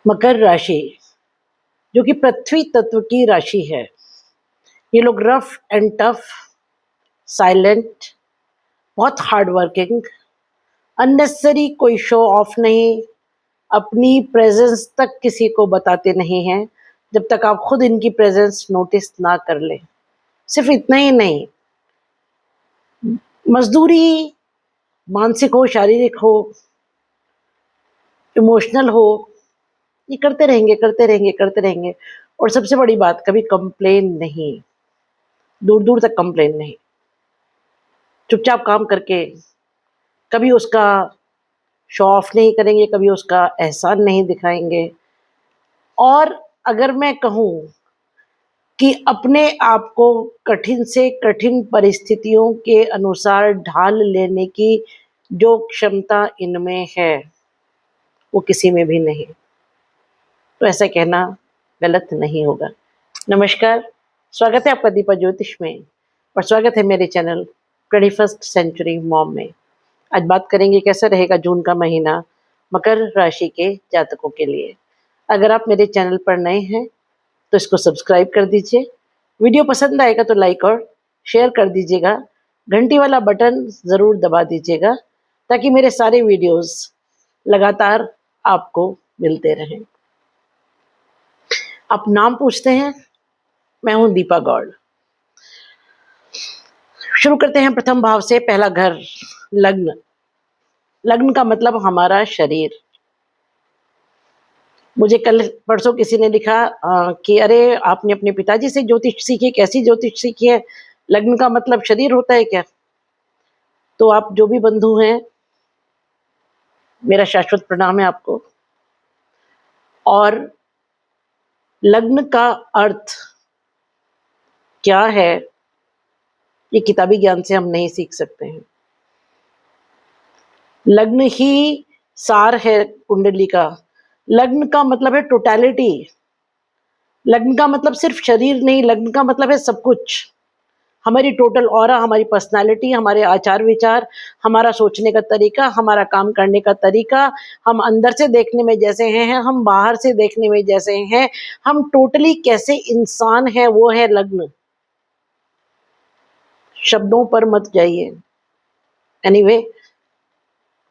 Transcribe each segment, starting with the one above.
मकर राशि जो कि पृथ्वी तत्व की राशि है। ये लोग रफ एंड टफ, साइलेंट, बहुत हार्ड वर्किंग, अननेसेसरी कोई शो ऑफ नहीं, अपनी प्रेजेंस तक किसी को बताते नहीं हैं जब तक आप खुद इनकी प्रेजेंस नोटिस ना कर लें। सिर्फ इतना ही नहीं, मजदूरी मानसिक हो, शारीरिक हो, इमोशनल हो, ये करते रहेंगे करते रहेंगे करते रहेंगे। और सबसे बड़ी बात, कभी कंप्लेन नहीं, दूर दूर तक कंप्लेन नहीं, चुपचाप काम करके कभी उसका शो ऑफ नहीं करेंगे, कभी उसका एहसान नहीं दिखाएंगे। और अगर मैं कहूँ कि अपने आप को कठिन से कठिन परिस्थितियों के अनुसार ढाल लेने की जो क्षमता इनमें है वो किसी में भी नहीं, तो ऐसा कहना गलत नहीं होगा। नमस्कार, स्वागत है आपका दीपा ज्योतिष में और स्वागत है मेरे चैनल 21st सेंचुरी मॉम में। आज बात करेंगे कैसा रहेगा जून का महीना मकर राशि के जातकों के लिए। अगर आप मेरे चैनल पर नए हैं तो इसको सब्सक्राइब कर दीजिए, वीडियो पसंद आएगा तो लाइक और शेयर कर दीजिएगा, घंटी वाला बटन ज़रूर दबा दीजिएगा ताकि मेरे सारे वीडियोस लगातार आपको मिलते रहें। आप नाम पूछते हैं, मैं हूं दीपा गौड़। शुरू करते हैं प्रथम भाव से। पहला घर लग्न। लग्न का मतलब हमारा शरीर। मुझे कल परसों किसी ने लिखा कि अरे आपने अपने पिताजी से ज्योतिष सीखी, कैसी ज्योतिष सीखी है, लग्न का मतलब शरीर होता है क्या? तो आप जो भी बंधु हैं, मेरा शाश्वत प्रणाम है आपको। और लग्न का अर्थ क्या है ये किताबी ज्ञान से हम नहीं सीख सकते हैं। लग्न ही सार है कुंडली का। लग्न का मतलब है टोटलिटी। लग्न का मतलब सिर्फ शरीर नहीं, लग्न का मतलब है सब कुछ। हमारी टोटल ऑरा, हमारी पर्सनालिटी, हमारे आचार विचार, हमारा सोचने का तरीका, हमारा काम करने का तरीका, हम अंदर से देखने में जैसे हैं, हम बाहर से देखने में जैसे हैं, हम टोटली कैसे इंसान हैं, वो है लग्न। शब्दों पर मत जाइए। एनीवे,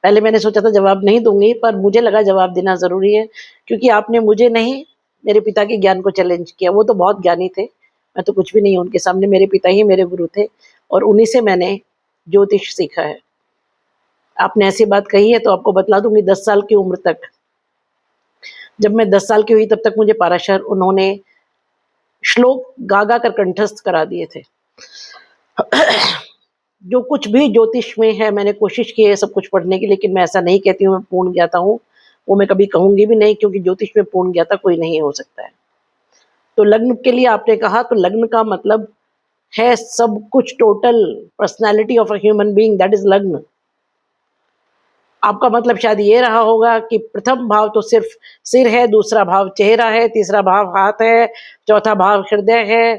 पहले मैंने सोचा था जवाब नहीं दूंगी, पर मुझे लगा जवाब देना जरूरी है क्योंकि आपने मुझे नहीं, मेरे पिता के ज्ञान को चैलेंज किया। वो तो बहुत ज्ञानी थे, मैं तो कुछ भी नहीं हूं उनके सामने। मेरे पिता ही मेरे गुरु थे और उन्हीं से मैंने ज्योतिष सीखा है। आपने ऐसी बात कही है तो आपको बतला दूंगी, 10 साल की उम्र तक, जब मैं 10 साल की हुई तब तक मुझे पाराशर उन्होंने श्लोक गा गा कर कंठस्थ करा दिए थे। जो कुछ भी ज्योतिष में है मैंने कोशिश की है सब कुछ पढ़ने की, लेकिन मैं ऐसा नहीं कहती हूँ मैं पूर्ण ज्ञाता हूँ, वो मैं कभी कहूंगी भी नहीं, क्योंकि ज्योतिष में पूर्ण ज्ञाता कोई नहीं हो सकता है। तो लग्न के लिए आपने कहा, तो लग्न का मतलब है सब कुछ, total personality of a human being, that is लग्न। आपका मतलब शायद ये रहा होगा कि प्रथम भाव तो सिर्फ सिर है, दूसरा भाव चेहरा है, तीसरा भाव हाथ है, चौथा भाव हृदय है।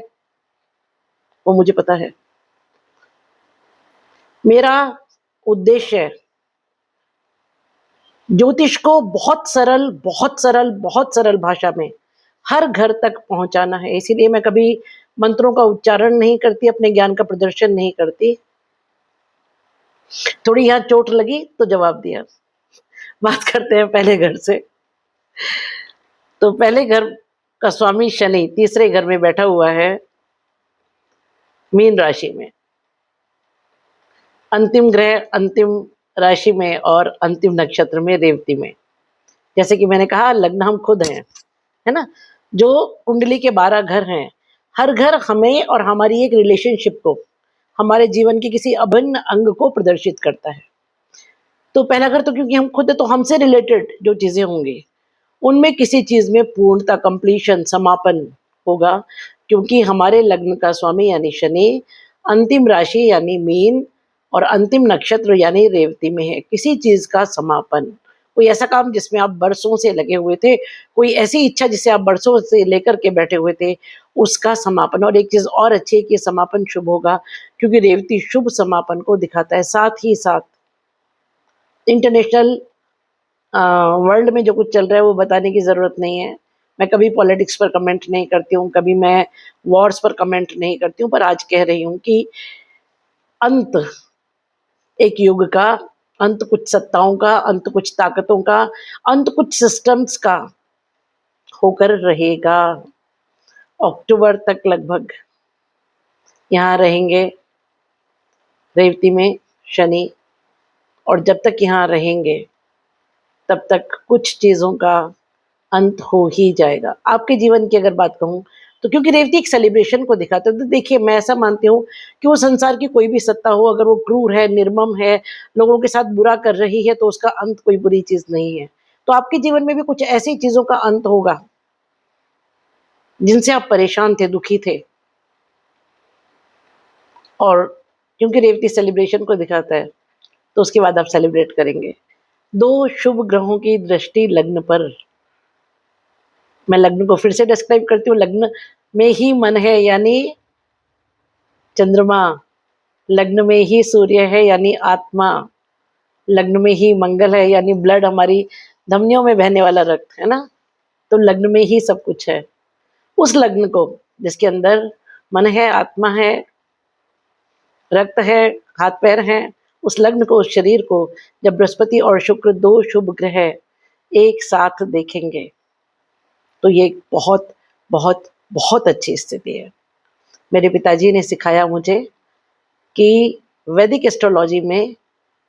वो मुझे पता है। मेरा उद्देश्य ज्योतिष को बहुत सरल बहुत सरल बहुत सरल भाषा में हर घर तक पहुंचाना है। इसीलिए मैं कभी मंत्रों का उच्चारण नहीं करती, अपने ज्ञान का प्रदर्शन नहीं करती। थोड़ी यहाँ चोट लगी तो जवाब दिया। बात करते हैं पहले घर से। तो पहले घर का स्वामी शनि तीसरे घर में बैठा हुआ है, मीन राशि में। अंतिम ग्रह अंतिम राशि में और अंतिम नक्षत्र में, रेवती में। जैसे कि मैंने कहा, लग्न हम खुद हैं, है ना। जो कुंडली के 12 घर हैं, हर घर हमें और हमारी एक रिलेशनशिप को, हमारे जीवन के किसी अभिन्न अंग को प्रदर्शित करता है। तो पहला घर तो क्योंकि हम खुद है, तो हमसे रिलेटेड जो चीजें होंगी उनमें किसी चीज में पूर्णता, कंप्लीशन, समापन होगा, क्योंकि हमारे लग्न का स्वामी यानी शनि अंतिम राशि यानी मीन और अंतिम नक्षत्र यानी रेवती में है। किसी चीज का समापन, कोई ऐसा काम जिसमें आप बरसों से लगे हुए थे, कोई ऐसी इच्छा जिसे आप बरसों से लेकर के बैठे हुए थे, उसका समापन। और एक चीज और अच्छी है कि समापन शुभ होगा, क्योंकि रेवती शुभ समापन को दिखाता है। साथ ही साथ इंटरनेशनल वर्ल्ड में जो कुछ चल रहा है वो बताने की ज़रूरत नहीं है। मैं कभी पॉलिटिक्स पर कमेंट नहीं करती हूँ, कभी मैं वॉर्स पर कमेंट नहीं करती हूँ, पर आज कह रही हूँ कि अंत एक युग का, अंत कुछ सत्ताओं का, अंत कुछ ताकतों का, अंत कुछ सिस्टम्स का होकर रहेगा। अक्टूबर तक लगभग यहाँ रहेंगे रेवती में शनि, और जब तक यहाँ रहेंगे तब तक कुछ चीज़ों का अंत हो ही जाएगा। आपके जीवन की अगर बात कहूँ तो क्योंकि रेवती एक सेलिब्रेशन को दिखाता है, तो देखिए मैं ऐसा मानती हूँ कि वो संसार की कोई भी सत्ता हो, अगर वो क्रूर है, निर्मम है, लोगों के साथ बुरा कर रही है, तो उसका अंत कोई बुरी चीज़ नहीं है। तो आपके जीवन में भी कुछ ऐसी चीज़ों का अंत होगा जिनसे आप परेशान थे, दुखी थे, और क्योंकि रेवती सेलिब्रेशन को दिखाता है तो उसके बाद आप सेलिब्रेट करेंगे। 2 शुभ ग्रहों की दृष्टि लग्न पर। मैं लग्न को फिर से डिस्क्राइब करती हूँ, लग्न में ही मन है यानी चंद्रमा, लग्न में ही सूर्य है यानी आत्मा, लग्न में ही मंगल है यानी ब्लड, हमारी धमनियों में बहने वाला रक्त, है ना? तो लग्न में ही सब कुछ है। उस लग्न को जिसके अंदर मन है, आत्मा है, रक्त है, हाथ पैर हैं, उस लग्न को, उस शरीर को जब बृहस्पति और शुक्र 2 शुभ ग्रह एक साथ देखेंगे तो ये एक बहुत बहुत बहुत अच्छी स्थिति है। मेरे पिताजी ने सिखाया मुझे कि वैदिक एस्ट्रोलॉजी में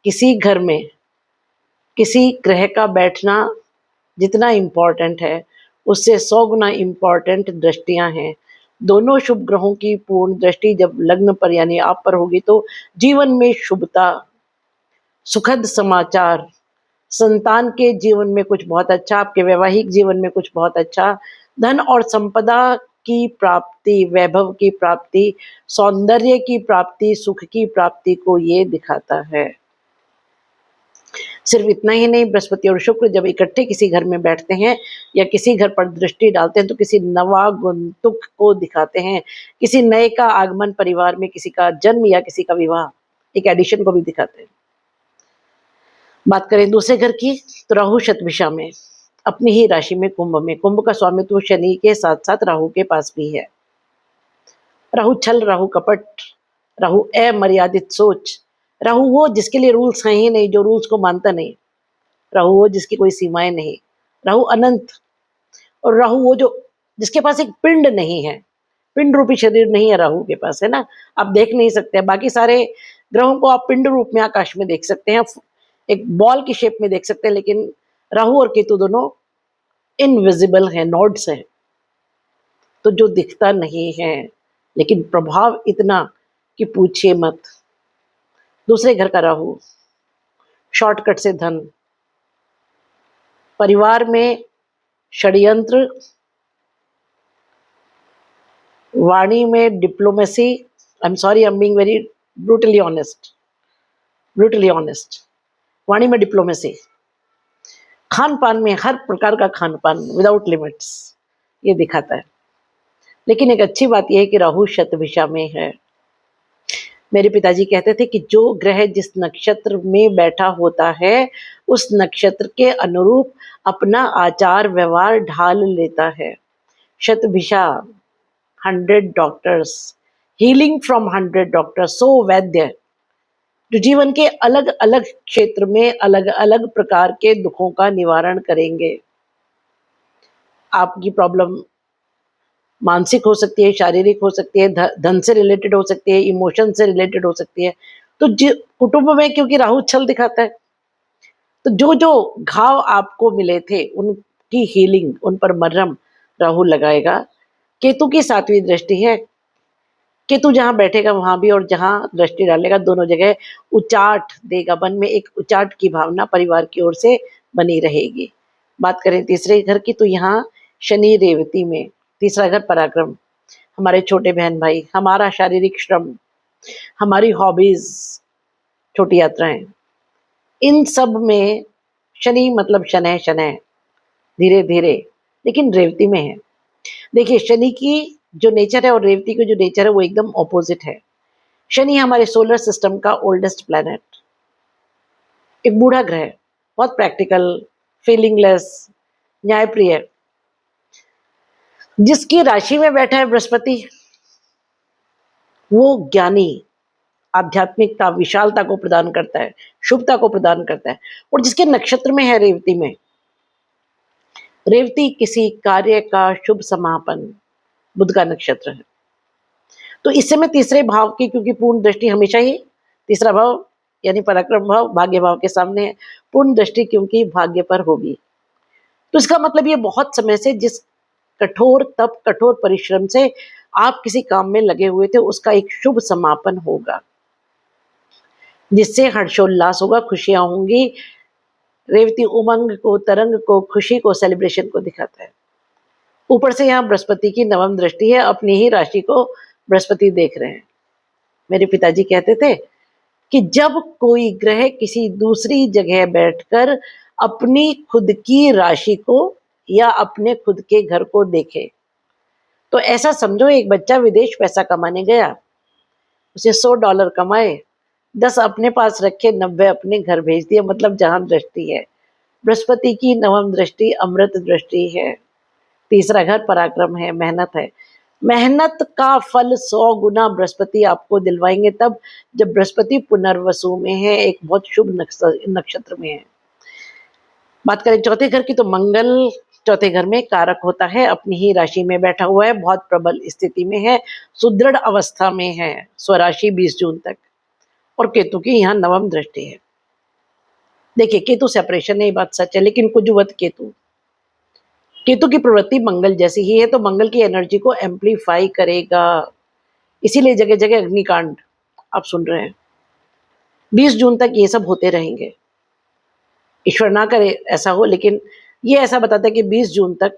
किसी घर में किसी ग्रह का बैठना जितना इम्पोर्टेंट है, उससे 100 गुना इम्पोर्टेंट दृष्टियां हैं। दोनों शुभ ग्रहों की पूर्ण दृष्टि जब लग्न पर यानी आप पर होगी तो जीवन में शुभता, सुखद समाचार, संतान के जीवन में कुछ बहुत अच्छा, आपके वैवाहिक जीवन में कुछ बहुत अच्छा, धन और संपदा की प्राप्ति, वैभव की प्राप्ति, सौंदर्य की प्राप्ति, सुख की प्राप्ति को ये दिखाता है। सिर्फ इतना ही नहीं, बृहस्पति और शुक्र जब इकट्ठे किसी घर में बैठते हैं या किसी घर पर दृष्टि डालते हैं तो किसी नवागंतुक को दिखाते हैं, किसी नए का आगमन परिवार में, किसी का जन्म या किसी का विवाह, एक एडिशन को भी दिखाते हैं। बात करें दूसरे घर की तो राहु शतभिषा में, अपनी ही राशि में कुंभ में, कुंभ का स्वामित्व शनि के साथ साथ राहु के पास भी है। राहु छल, राहु कपट, राहु अमर्यादित सोच, राहु वो जिसके लिए रूल्स हैं ही नहीं, जो रूल्स को मानता नहीं, राहु वो जिसकी कोई सीमाएं नहीं, राहु अनंत, और राहु वो जो जिसके पास एक पिंड नहीं है, पिंड रूपी शरीर नहीं है राहु के पास, है ना? आप देख नहीं सकते, बाकी सारे ग्रहों को आप पिंड रूप में आकाश में देख सकते हैं, एक बॉल की शेप में देख सकते हैं, लेकिन राहु और केतु दोनों इनविजिबल है, नोड्स है, तो जो दिखता नहीं है लेकिन प्रभाव इतना कि पूछिए मत। दूसरे घर का राहु, शॉर्टकट से धन, परिवार में षड्यंत्र, वाणी में diplomacy, I am sorry, I am being very brutally honest, वाणी में डिप्लोमेसी, खान पान में हर प्रकार का खान पान विदाउट लिमिट्स, ये दिखाता है। लेकिन एक अच्छी बात यह है कि राहु शतभिषा में है। मेरे पिताजी कहते थे कि जो ग्रह जिस नक्षत्र में बैठा होता है उस नक्षत्र के अनुरूप अपना आचार व्यवहार ढाल लेता है। Shatabhisha 100 doctors, healing from 100 doctors, सो वैद्य, जो जीवन के अलग अलग क्षेत्र में अलग अलग प्रकार के दुखों का निवारण करेंगे। आपकी प्रॉब्लम मानसिक हो सकती है, शारीरिक हो सकती है, धन से रिलेटेड हो सकती है, इमोशन से रिलेटेड हो सकती है। तो कुटुंब में क्योंकि राहु छल दिखाता है, तो जो जो घाव आपको मिले थे उनकी हीलिंग, उन पर मरहम राहु लगाएगा। केतु की 7वीं दृष्टि है, केतु जहां बैठेगा वहां भी और जहां दृष्टि डालेगा दोनों जगह उचाट देगा, मन में एक उचाट की भावना परिवार की ओर से बनी रहेगी। बात करें तीसरे घर की तो यहाँ शनि रेवती में, तीसरा घर पराक्रम, हमारे छोटे बहन भाई, हमारा शारीरिक श्रम, हमारी हॉबीज, छोटी यात्राएं, इन सब में शनि मतलब शनै शनै, धीरे धीरे, लेकिन रेवती में है। देखिए शनि की जो नेचर है और रेवती की जो नेचर है वो एकदम ऑपोजिट है। शनि हमारे सोलर सिस्टम का ओल्डेस्ट प्लैनेट, एक बूढ़ा ग्रह, बहुत प्रैक्टिकल, फीलिंगलेस, न्यायप्रिय। जिसकी राशि में बैठा है बृहस्पति, वो ज्ञानी, आध्यात्मिकता, विशालता को प्रदान करता है, शुभता को प्रदान करता है। और जिसके नक्षत्र में है रेवती में, रेवती किसी कार्य का शुभ समापन, बुध का नक्षत्र है। तो इससे मैं तीसरे भाव की, क्योंकि पूर्ण दृष्टि हमेशा ही तीसरा भाव यानी पराक्रम भाव भाग्य भाव के सामने है, पूर्ण दृष्टि क्योंकि भाग्य पर होगी। तो इसका मतलब ये बहुत समय से जिस कठोर तप, कठोर परिश्रम से आप किसी काम में लगे हुए थे, उसका एक शुभ समापन होगा, जिससे हर्षोल्लास होगा, खुशियां होंगी। रेवती उमंग को, तरंग को, खुशी को, सेलिब्रेशन को दिखाता है। ऊपर से यहाँ बृहस्पति की नवम दृष्टि है, अपनी ही राशि को बृहस्पति देख रहे हैं। मेरे पिताजी कहते थे कि जब कोई ग्रह किसी दूसरी जगह बैठकर अपनी खुद की राशि को या अपने खुद के घर को देखे, तो ऐसा समझो एक बच्चा विदेश पैसा कमाने गया, उसने $100 कमाए, 10 अपने पास रखे, 90 अपने घर भेज दिए। मतलब जहां दृष्टि है, बृहस्पति की नवम दृष्टि अमृत दृष्टि है। तीसरा घर पराक्रम है, मेहनत है। मेहनत का फल 100 गुना बृहस्पति आपको दिलवाएंगे तब जब बृहस्पति पुनर्वसु में है, एक बहुत शुभ नक्षत्र में है। बात करें चौथे घर की, तो मंगल चौथे घर में कारक होता है, अपनी ही राशि में बैठा हुआ है, बहुत प्रबल स्थिति में है, सुदृढ़ अवस्था में है, स्वराशि 20 जून तक। और केतु की यहाँ नवम दृष्टि है। देखिए केतु सेपरेशन है, ये बात सच है, लेकिन कुजवत केतु, केतु की प्रवृत्ति मंगल जैसी ही है, तो मंगल की एनर्जी को एम्पलीफाई करेगा। इसीलिए जगह जगह अग्निकांड आप सुन रहे हैं। 20 जून तक ये सब होते रहेंगे, ईश्वर ना करे ऐसा हो, लेकिन ये ऐसा बताता है कि 20 जून तक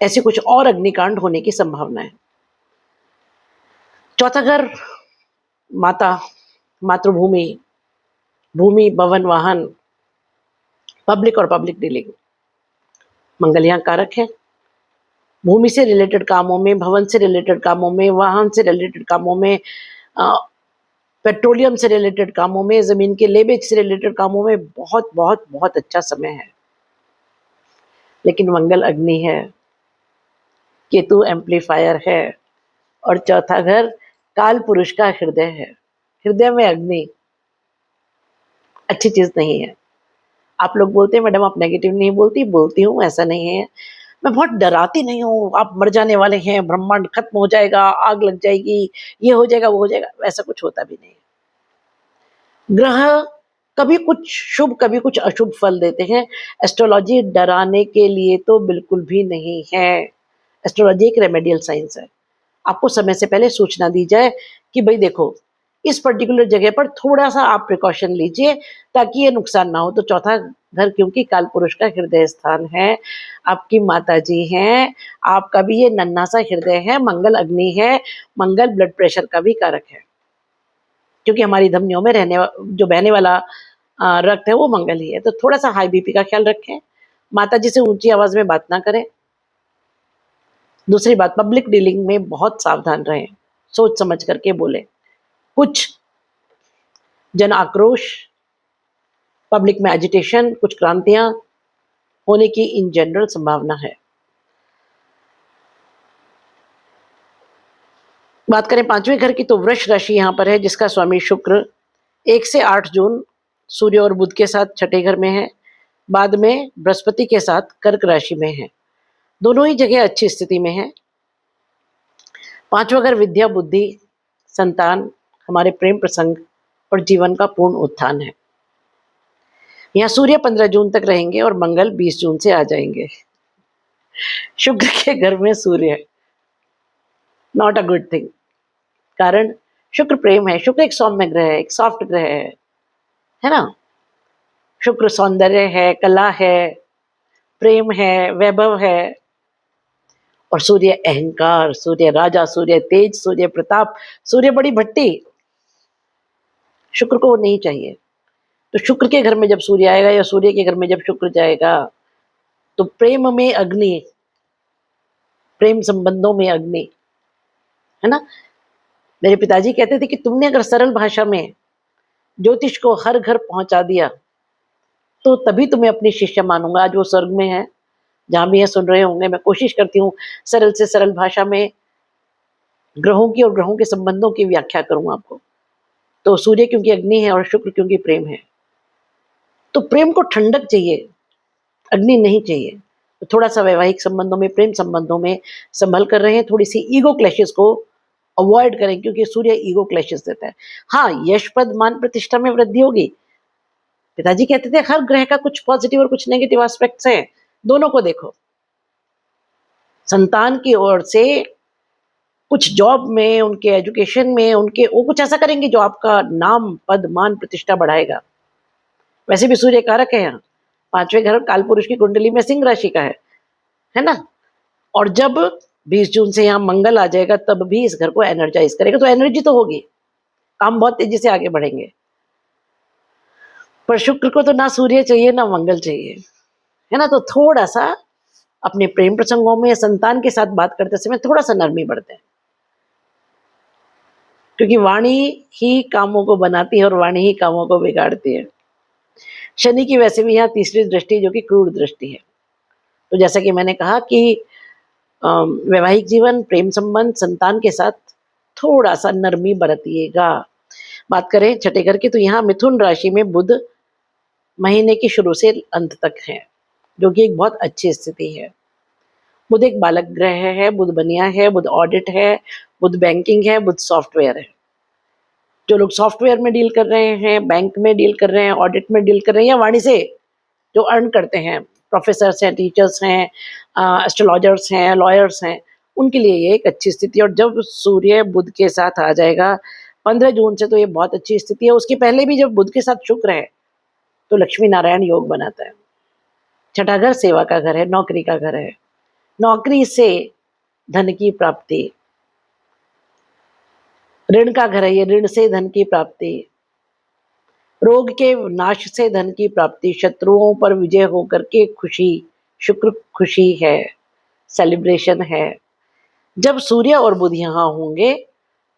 ऐसे कुछ और अग्निकांड होने की संभावना है। चौथा घर माता, मातृभूमि, भूमि, भवन, वाहन, पब्लिक और पब्लिक डीलिंग। मंगल यहाँ कारक है। भूमि से रिलेटेड कामों में, भवन से रिलेटेड कामों में, वाहन से रिलेटेड कामों में, पेट्रोलियम से रिलेटेड कामों में, जमीन के लेबेज से रिलेटेड कामों में बहुत बहुत बहुत अच्छा समय है। लेकिन मंगल अग्नि है, केतु एम्पलीफायर है, और चौथा घर काल पुरुष का हृदय है। हृदय में अग्नि अच्छी चीज नहीं है। आप लोग बोलते हैं मैडम आप नेगेटिव नहीं बोलती, बोलती हूँ, ऐसा नहीं है। मैं बहुत डराती नहीं हूँ, आप मर जाने वाले हैं, ब्रह्मांड खत्म हो जाएगा, आग लग जाएगी, ये हो जाएगा, वो हो जाएगा, ऐसा कुछ होता भी नहीं है। ग्रह कभी कुछ शुभ, कभी कुछ अशुभ फल देते हैं। एस्ट्रोलॉजी डराने के लिए तो बिल्कुल भी नहीं है। एस्ट्रोलॉजी एक रेमेडियल साइंस है। आपको समय से पहले सूचना दी जाए कि भाई देखो इस पर्टिकुलर जगह पर थोड़ा सा आप प्रिकॉशन लीजिए ताकि ये नुकसान ना हो। तो चौथा घर क्योंकि काल पुरुष का हृदय स्थान है, आपकी माता जी हैं, आपका भी ये नन्हा सा हृदय है, मंगल अग्नि है, मंगल ब्लड प्रेशर का भी कारक है, क्योंकि हमारी धमनियों में जो बहने वाला रक्त है वो मंगल ही है। तो थोड़ा सा हाई बीपी का ख्याल रखें, माता जी से ऊंची आवाज में बात ना करें। दूसरी बात, पब्लिक डीलिंग में बहुत सावधान रहें, सोच समझ करके बोले। कुछ जन आक्रोश, पब्लिक में एजिटेशन, कुछ क्रांतियां होने की इन जनरल संभावना है। बात करें पांचवें घर की, तो वृष राशि यहां पर है, जिसका स्वामी शुक्र 1 से 8 जून सूर्य और बुध के साथ छठे घर में है, बाद में बृहस्पति के साथ कर्क राशि में है। दोनों ही जगह अच्छी स्थिति में है। पांचवा घर विद्या, बुद्धि, संतान, हमारे प्रेम प्रसंग और जीवन का पूर्ण उत्थान है। यहाँ सूर्य 15 जून तक रहेंगे और मंगल 20 जून से आ जाएंगे। शुक्र के घर में सूर्य, नॉट अ गुड थिंग। कारण शुक्र प्रेम है, शुक्र एक सौम्य ग्रह है, एक सॉफ्ट ग्रह है ना। शुक्र सौंदर्य है, कला है, प्रेम है, वैभव है। और सूर्य अहंकार, सूर्य राजा, सूर्य तेज, सूर्य प्रताप, सूर्य बड़ी भट्टी। शुक्र को वो नहीं चाहिए। तो शुक्र के घर में जब सूर्य आएगा या सूर्य के घर में जब शुक्र जाएगा, तो प्रेम में अग्नि, प्रेम संबंधों में अग्नि, है ना। मेरे पिताजी कहते थे कि तुमने अगर सरल भाषा में ज्योतिष को हर घर पहुंचा दिया तो तभी तुम्हें अपनी शिष्य मानूंगा। आज वो स्वर्ग में है, जहां भी ये सुन रहे होंगे। मैं कोशिश करती हूँ सरल से सरल भाषा में ग्रहों की और ग्रहों के संबंधों की व्याख्या करूं आपको। तो सूर्य क्योंकि अग्नि है और शुक्र क्योंकि प्रेम है, तो प्रेम को ठंडक चाहिए, अग्नि नहीं चाहिए। तो थोड़ा सा वैवाहिक संबंधों में, प्रेम संबंधों में संभल कर रहे, थोड़ी सी ईगो क्लैशेस को अवॉइड करें, क्योंकि सूर्य ईगो क्लैशेस देता है। हाँ, यश पद मान प्रतिष्ठा में वृद्धि होगी। पिताजी कहते थे हर ग्रह का कुछ पॉजिटिव और कुछ नेगेटिव एस्पेक्ट्स हैं, दोनों को देखो। संतान की ओर से कुछ जॉब में, उनके एजुकेशन में, उनके वो कुछ ऐसा करेंगे जो आपका नाम, पद, मान, प्रतिष्ठा बढ़ाएगा। वैसे भी सूर्य कारक है यहाँ, 5वें घर कालपुरुष की कुंडली में सिंह राशि का है ना। और जब 20 जून से यहाँ मंगल आ जाएगा, तब भी इस घर को एनर्जाइज करेगा, तो एनर्जी तो होगी, काम बहुत तेजी से आगे बढ़ेंगे। पर शुक्र को तो ना सूर्य चाहिए ना मंगल चाहिए, है ना। तो थोड़ा सा अपने प्रेम प्रसंगों में, संतान के साथ बात करते समय थोड़ा सा नरमी बढ़ते हैं, क्योंकि वाणी ही कामों को बनाती है और वाणी ही कामों को बिगाड़ती है। शनि की वैसे भी यहाँ तीसरी दृष्टि, जो कि क्रूर दृष्टि है। तो जैसा कि मैंने कहा कि वैवाहिक जीवन, प्रेम संबंध, संतान के साथ थोड़ा सा नरमी बरतिएगा। बात करें छठे घर की, तो यहाँ मिथुन राशि में बुध महीने की शुरू से अंत तक है, जो कि एक बहुत अच्छी स्थिति है। बुध एक बालक ग्रह है, बुध बनिया है, बुध ऑडिट है, बुध बैंकिंग है, बुध सॉफ्टवेयर है। जो लोग सॉफ्टवेयर में डील कर रहे हैं, बैंक में डील कर रहे हैं, ऑडिट में डील कर रहे हैं, या वाणी से जो अर्न करते हैं, प्रोफेसर्स हैं, टीचर्स हैं, एस्ट्रोलॉजर्स हैं, लॉयर्स हैं, उनके लिए ये एक अच्छी स्थिति है। और जब सूर्य बुध के साथ आ जाएगा 15 जून से, तो ये बहुत अच्छी स्थिति है। उसके पहले भी जब बुध के साथ शुक्र है, तो लक्ष्मी नारायण योग बनाता है। छठा घर सेवा का घर है, नौकरी का घर है। नौकरी से धन की प्राप्ति, ऋण का घर है ये, ऋण से धन की प्राप्ति, रोग के नाश से धन की प्राप्ति, शत्रुओं पर विजय होकर के खुशी, शुक्र खुशी है, सेलिब्रेशन है। जब सूर्य और बुध यहाँ होंगे,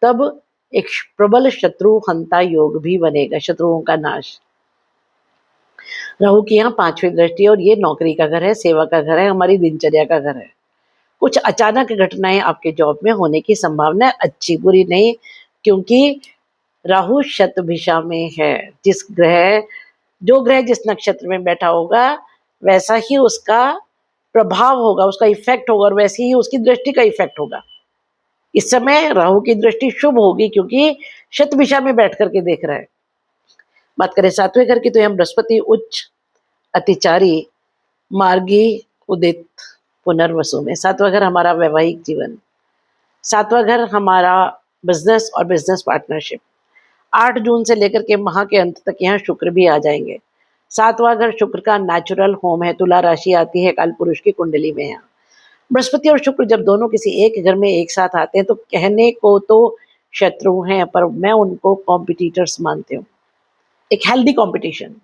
तब एक प्रबल शत्रु हंता योग भी बनेगा, शत्रुओं का नाश। राहु की यहाँ 5वीं दृष्टि, और ये नौकरी का घर है, सेवा का घर है, हमारी दिनचर्या का घर है। कुछ अचानक घटनाएं आपके जॉब में होने की संभावना है, अच्छी बुरी नहीं, क्योंकि राहु शतभिषा में है। जो ग्रह जिस नक्षत्र में बैठा होगा, वैसा ही उसका प्रभाव होगा, उसका इफेक्ट होगा, और वैसी ही उसकी दृष्टि का इफेक्ट होगा। इस समय राहु की दृष्टि शुभ होगी, क्योंकि शतभिषा में बैठ करके देख रहा है। बात करें 7वें घर की, तो यहाँ बृहस्पति उच्च, अतिचारी, मार्गी, उदित, पुनर्वसु में। 7वां घर हमारा वैवाहिक जीवन, 7वां घर हमारा बिजनेस और बिजनेस पार्टनरशिप। 8 जून से लेकर के माह के अंत तक यहाँ शुक्र भी आ जाएंगे। 7वां घर शुक्र का नेचुरल होम है, तुला राशि आती है कालपुरुष की कुंडली में। यहाँ बृहस्पति और शुक्र जब दोनों किसी एक घर में एक साथ आते हैं, तो कहने को तो शत्रु हैं, पर मैं उनको कॉम्पिटिटर्स मानती हूँ। एक हेल्दी कॉम्पिटिशन।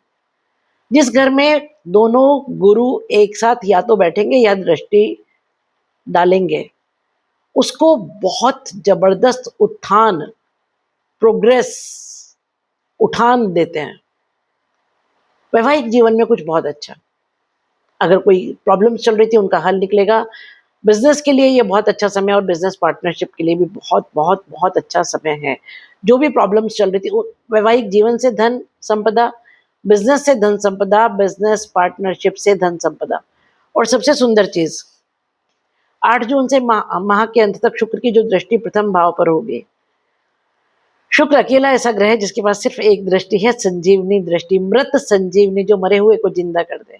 जिस घर में दोनों गुरु एक साथ या तो बैठेंगे या दृष्टि डालेंगे, उसको बहुत जबरदस्त उत्थान, प्रोग्रेस, उठान देते हैं। वैवाहिक जीवन में कुछ बहुत अच्छा, अगर कोई प्रॉब्लम्स चल रही थी उनका हल निकलेगा। बिजनेस के लिए ये बहुत अच्छा समय, और बिजनेस पार्टनरशिप के लिए भी बहुत बहुत बहुत अच्छा समय है। जो भी प्रॉब्लम्स चल रही थी, वैवाहिक जीवन से धन संपदा, बिजनेस से धन संपदा, बिजनेस पार्टनरशिप से धन संपदा। और सबसे सुंदर चीज, 8 जून से माह के अंत तक शुक्र की जो दृष्टि प्रथम भाव पर होगी। शुक्र अकेला ऐसा ग्रह है जिसके पास सिर्फ एक दृष्टि है, संजीवनी दृष्टि, मृत संजीवनी, जो मरे हुए को जिंदा कर दे।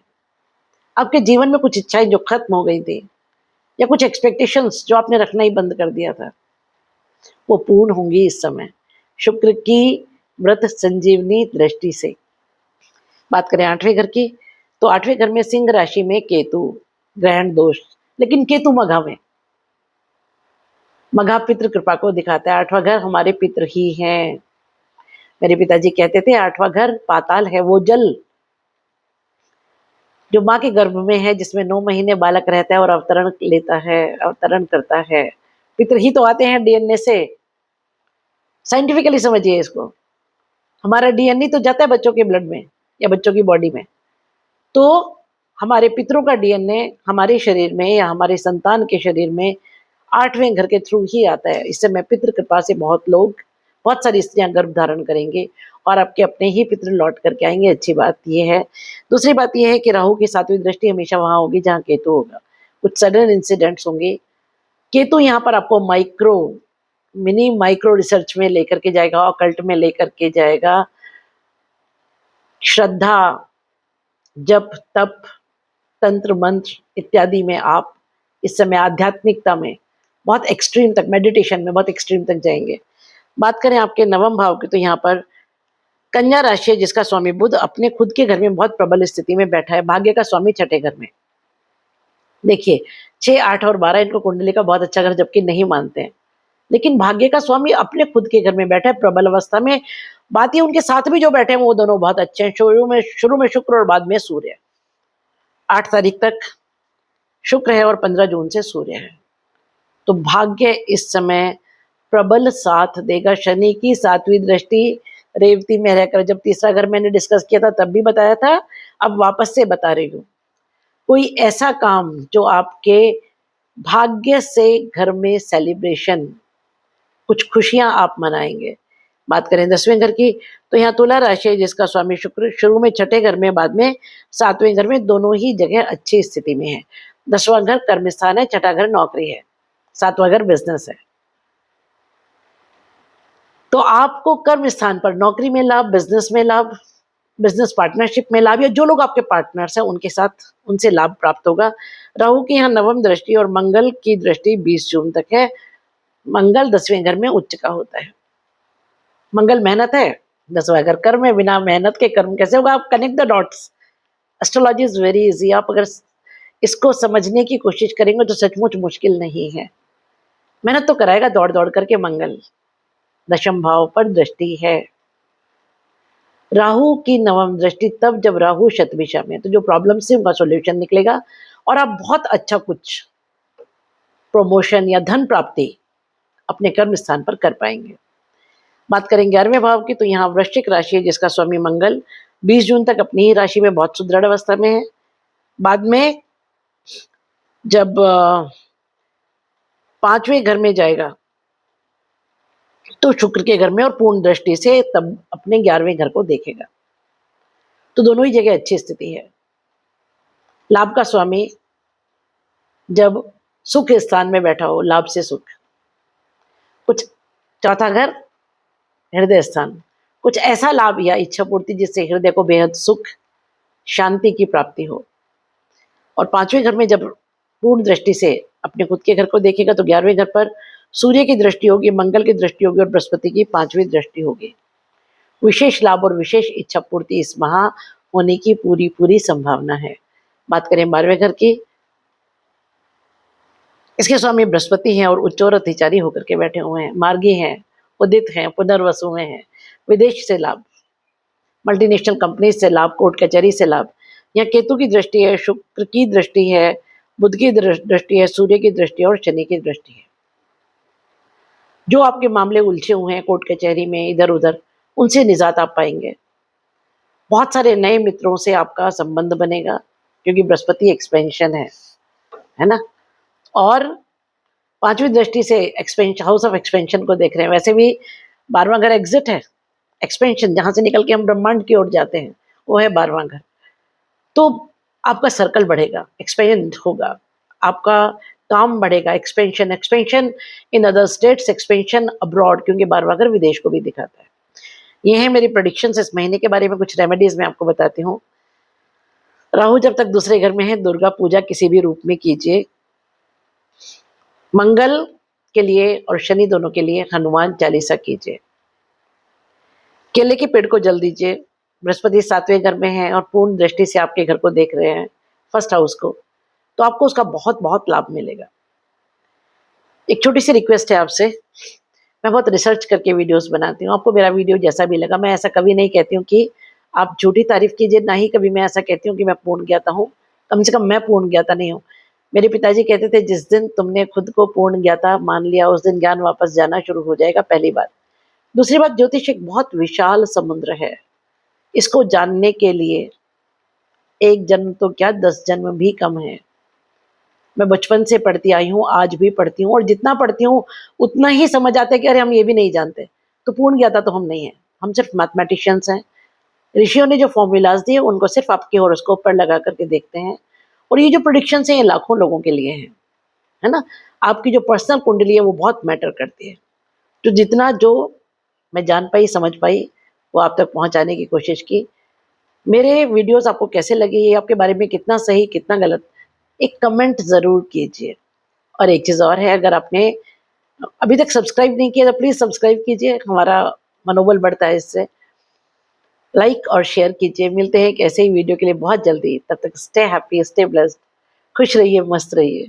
आपके जीवन में कुछ इच्छाएं जो खत्म हो गई थी, या कुछ एक्सपेक्टेशंस जो आपने रखना ही बंद कर दिया था, वो पूर्ण होंगी इस समय शुक्र की मृत संजीवनी दृष्टि से। बात करें 8वें घर की, तो 8वें घर में सिंह राशि में केतु, ग्रहण दोष, लेकिन केतु मघा में। मघा पितृ कृपा को दिखाता है। 8वां घर हमारे पितृ ही हैं। मेरे पिताजी कहते थे 8वां घर पाताल है, वो जल जो माँ के गर्भ में है, जिसमें 9 महीने बालक रहता है और अवतरण लेता है, अवतरण करता है। पितृ ही तो आते हैं डीएनए से। साइंटिफिकली समझिए इसको, हमारा डीएनए तो जाता है बच्चों के ब्लड में या बच्चों की बॉडी में, तो हमारे पितरों का डीएनए हमारे शरीर में या हमारे संतान के शरीर में 8वें घर के थ्रू ही आता है। इस समय पितृ कृपा से बहुत सारी स्त्रियां गर्भ धारण करेंगे और आपके अपने ही पितृ लौट करके आएंगे। अच्छी बात ये है। दूसरी बात ये है कि राहु की 7वीं दृष्टि हमेशा वहां होगी जहां केतु होगा। कुछ सडन इंसिडेंट्स होंगे। केतु यहाँ पर आपको मिनी माइक्रो रिसर्च में लेकर के जाएगा, ऑकल्ट में लेकर के जाएगा, श्रद्धा, जप, तप, तंत्र मंत्र इत्यादि में आप इस समय आध्यात्मिकता में बहुत एक्सट्रीम तक, मेडिटेशन में बहुत एक्सट्रीम तक जाएंगे। बात करें आपके नवम भाव की, तो यहाँ पर कन्या राशि है जिसका स्वामी बुध अपने खुद के घर में बहुत प्रबल स्थिति में बैठा है। भाग्य का स्वामी छठे घर में। देखिए 6, 8 और 12 इनको कुंडली का बहुत अच्छा घर जबकि नहीं मानते हैं, लेकिन भाग्य का स्वामी अपने खुद के घर में बैठा है प्रबल अवस्था में। बात ये उनके साथ भी जो बैठे हैं वो दोनों बहुत अच्छे हैं। शुरू में शुक्र और बाद में सूर्य। 8 तारीख तक शुक्र है और 15 जून से सूर्य है। तो भाग्य इस समय प्रबल साथ देगा। शनि की 7वीं दृष्टि रेवती में रहकर, जब तीसरा घर मैंने डिस्कस किया था तब भी बताया था, अब वापस से बता रही हूँ। कोई ऐसा काम जो आपके भाग्य से घर में सेलिब्रेशन, कुछ खुशियां आप मनाएंगे। बात करें 10वें घर की, तो यहाँ तुला राशि है जिसका स्वामी शुक्र शुरू में छठे घर में, बाद में 7वें घर में, दोनों ही जगह अच्छी स्थिति में है। 10वां घर कर्म स्थान है, छठा घर नौकरी है, 7वां घर बिजनेस है। तो आपको कर्म स्थान पर नौकरी में लाभ, बिजनेस में लाभ, बिजनेस पार्टनरशिप में लाभ, या जो लोग आपके पार्टनर्स हैं उनके साथ उनसे लाभ प्राप्त होगा। राहु की यहाँ 9वीं दृष्टि और मंगल की दृष्टि 20 जून तक है। मंगल 10वें घर में उच्च का होता है। मंगल मेहनत है, 10वां घर कर्म है। बिना मेहनत के कर्म कैसे होगा? आप connect the dots. Astrology is very easy. आप अगर इसको समझने की कोशिश करेंगे तो सचमुच मुश्किल नहीं है। मेहनत तो कराएगा दौड़ दौड़ करके। मंगल 10वें भाव पर दृष्टि है। राहु की 9वीं दृष्टि तब जब राहु शतभिषा में, तो जो प्रॉब्लम से उनका सॉल्यूशन निकलेगा और आप बहुत अच्छा कुछ प्रमोशन या धन प्राप्ति अपने कर्म स्थान पर कर पाएंगे। बात करें 11वें भाव की, तो यहाँ वृश्चिक राशि है जिसका स्वामी मंगल 20 जून तक अपनी ही राशि में बहुत सुदृढ़ अवस्था में है। बाद में जब 5वें घर में जाएगा तो शुक्र के घर में और पूर्ण दृष्टि से तब अपने 11वें घर को देखेगा। तो दोनों ही जगह अच्छी स्थिति है। लाभ का स्वामी जब सुख स्थान में बैठा हो, लाभ से सुख, कुछ चौथा घर हृदय स्थान, कुछ ऐसा लाभ या इच्छा पूर्ति जिससे हृदय को बेहद सुख शांति की प्राप्ति हो। और 5वें घर में जब पूर्ण दृष्टि से अपने खुद के घर को देखेगा तो 11वें घर पर सूर्य की दृष्टि होगी, मंगल की दृष्टि होगी और बृहस्पति की 5वीं दृष्टि होगी। विशेष लाभ और विशेष इच्छा पूर्ति इस माह होने की पूरी संभावना है। बात करें 12वें घर की, इसके स्वामी बृहस्पति हैं और उच्च और अतिचारी होकर के बैठे हुए हैं। मार्गी हैं, उदित हैं, पुनर्वसु में हैं। विदेश से लाभ, मल्टीनेशनल कंपनी से लाभ, कोर्ट कचहरी से लाभ। यहाँ केतु की दृष्टि है, शुक्र की दृष्टि है, बुध की दृष्टि है, सूर्य की दृष्टि है और शनि की दृष्टि है। जो आपके मामले उलझे हुए हैं कोर्ट कचहरी में इधर उधर, उनसे निजात आप पाएंगे। बहुत सारे नए मित्रों से आपका संबंध बनेगा क्योंकि बृहस्पति एक्सपेंशन है ना। और 5वीं दृष्टि से एक्सपेंशन, हाउस ऑफ एक्सपेंशन को देख रहे हैं। वैसे भी 12वां घर एग्जिट है, एक्सपेंशन, जहां से निकल के हम ब्रह्मांड की ओर जाते हैं, वो है 12वां घर। तो आपका सर्कल बढ़ेगा, एक्सपेंड होगा, आपका काम बढ़ेगा, expansion in other states, expansion abroad, क्योंकि 12वां घर विदेश को भी दिखाता है। ये है मेरी प्रेडिक्शंस इस महीने के बारे में। कुछ रेमेडीज मैं आपको बताती हूँ। राहु जब तक दूसरे घर में है, दुर्गा पूजा किसी भी रूप में कीजिए। मंगल के लिए और शनि दोनों के लिए हनुमान चालीसा कीजिए। केले के पेड़ को जल दीजिए। बृहस्पति 7वें घर में है और पूर्ण दृष्टि से आपके घर को देख रहे हैं, फर्स्ट हाउस को, तो आपको उसका बहुत बहुत लाभ मिलेगा। एक छोटी सी रिक्वेस्ट है आपसे, मैं बहुत रिसर्च करके वीडियोस बनाती हूँ। आपको मेरा वीडियो जैसा भी लगा, मैं ऐसा कभी नहीं कहती हूँ कि आप झूठी तारीफ कीजिए, ना ही कभी मैं ऐसा कहती हूँ कि मैं पूर्ण ज्ञाता हूँ। कम से कम मैं पूर्ण ज्ञाता नहीं हूँ। मेरे पिताजी कहते थे, जिस दिन तुमने खुद को पूर्ण ज्ञाता मान लिया उस दिन ज्ञान वापस जाना शुरू हो जाएगा, पहली बात। दूसरी बात, ज्योतिष एक बहुत विशाल समुद्र है। इसको जानने के लिए एक जन्म तो क्या 10 जन्म भी कम है। मैं बचपन से पढ़ती आई हूँ, आज भी पढ़ती हूँ और जितना पढ़ती हूँ उतना ही समझ आता है कि अरे हम ये भी नहीं जानते। तो पूर्ण ज्ञाता तो हम नहीं हैं, हम सिर्फ मैथमेटिशियंस हैं। ऋषियों ने जो फ़ॉर्मूलाज़ दिए उनको सिर्फ आपके हॉरोस्कोप पर लगा कर के देखते हैं और ये जो प्रेडिक्शंस हैं ये लाखों लोगों के लिए हैं, है ना? आपकी जो पर्सनल कुंडली है वो बहुत मैटर करती है। तो जितना जो मैं जान पाई, समझ पाई, वो आप तक पहुँचाने की कोशिश की। मेरे वीडियोज़ आपको कैसे लगे, ये आपके बारे में कितना सही, कितना गलत, एक कमेंट ज़रूर कीजिए। और एक चीज़ और है, अगर आपने अभी तक सब्सक्राइब नहीं किया तो प्लीज़ सब्सक्राइब कीजिए, हमारा मनोबल बढ़ता है इससे। लाइक और शेयर कीजिए। मिलते हैं एक ऐसे ही वीडियो के लिए बहुत जल्दी। तब तक स्टे हैप्पी, स्टे ब्लेस्ड, खुश रहिए, मस्त रहिए।